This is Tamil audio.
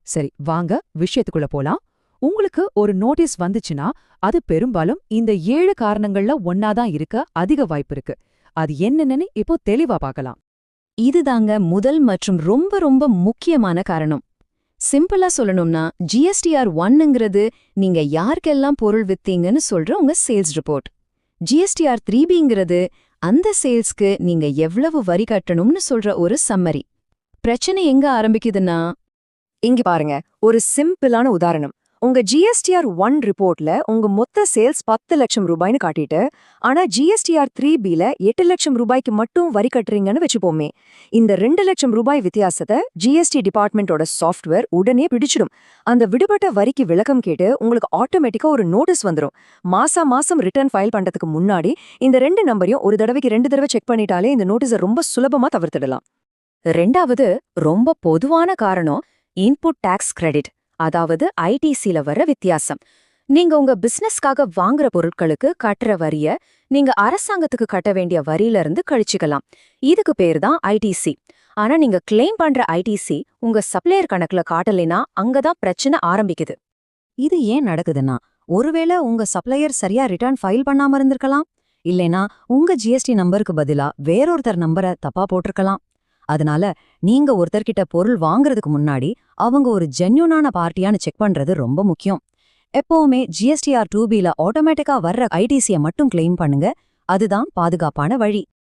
சரி, வாங்க விஷயத்துக்குள்ள போலாம். உங்களுக்கு ஒரு நோட்டீஸ் வந்துச்சுன்னா, அது பெரும்பாலும் இந்த 7 காரணங்கள்ல ஒன்னாதான் இருக்க அதிக வாய்ப்பு இருக்கு. அது என்னென்னு இப்போ தெளிவா பார்க்கலாம். இதுதாங்க முதல் மற்றும் ரொம்ப ரொம்ப முக்கியமான காரணம். சிம்பிளா சொல்லணும்னா ஜிஎஸ்டிஆர் 1ங்கிறது நீங்க யாருக்கெல்லாம் பொருள் வித்தீங்கன்னு சொல்ற உங்க சேல்ஸ் ரிப்போர்ட். ஜிஎஸ்டிஆர் 3பிங்கிறது அந்த சேல்ஸ்க்கு நீங்க எவ்வளவு வரி கட்டணும்னு சொல்ற ஒரு சம்மரி. பிரச்சனை எங்க ஆரம்பிக்குதுன்னா, இங்க பாருங்க, ஒரு சிம்பிளான உதாரணம். உங்க ஜிஎஸ்டிஆர் 1 ரிப்போர்ட்ல உங்க மொத்த சேல்ஸ் 10 லட்சம் ரூபாய்னு காட்டிட்டு, ஆனா ஜிஎஸ்டிஆர் 3பில 8 லட்சம் ரூபாய்க்கு மட்டும் வரி கட்டுறீங்கன்னு வச்சுப்போமே. இந்த 2 லட்சம் ரூபாய் வித்தியாசத்தை ஜிஎஸ்டி டிபார்ட்மெண்டோட சாஃப்ட்வேர் உடனே பிடிச்சிடும். அந்த விடுபட்ட வரிக்கு விளக்கம் கேட்டு உங்களுக்கு ஆட்டோமேட்டிக்கா ஒரு நோட்டீஸ் வந்துரும். மாசம் ரிட்டர்ன் ஃபைல் பண்றதுக்கு முன்னாடி இந்த 2 நம்பரையும் ஒரு தடவைக்கு 2 தடவை செக் பண்ணிட்டாலே இந்த நோட்டீஸை ரொம்ப சுலபமா தவிர்த்திடலாம். ரெண்டாவது ரொம்ப பொதுவான காரணம் இன்புட் டாக்ஸ் கிரெடிட், அதாவது ஐடிசில வர வித்தியாசம். நீங்க உங்க பிசினஸ்க்காக வாங்குற பொருட்களுக்கு கட்டுற வரிய நீங்க அரசாங்கத்துக்கு கட்ட வேண்டிய வரியில இருந்து கழிச்சுக்கலாம். இதுக்கு பேர் தான் ஐடிசி. ஆனா நீங்க கிளைம் பண்ற ஐடிசி உங்க சப்ளையர் கணக்குல காட்டலைனா அங்கதான் பிரச்சனை ஆரம்பிக்குது. இது ஏன் நடக்குதுன்னா, ஒருவேளை உங்க சப்ளையர் சரியா ரிட்டர்ன் ஃபைல் பண்ணாம இருந்திருக்கலாம், இல்லைனா உங்க ஜிஎஸ்டி நம்பருக்கு பதிலா வேறொருத்தர் நம்பரை தப்பா போட்டிருக்கலாம். அதனால நீங்க ஒருத்தர்கிட்ட பொருள் வாங்குறதுக்கு முன்னாடி அவங்க ஒரு ஜென்யூனான பார்ட்டியான்னு செக் பண்றது ரொம்ப முக்கியம். எப்பவுமே ஜிஎஸ்டிஆர் 2பில ஆட்டோமேட்டிக்கா வர்ற ஐடிசியை மட்டும் கிளைம் பண்ணுங்க. அதுதான் பாதுகாப்பான வழி.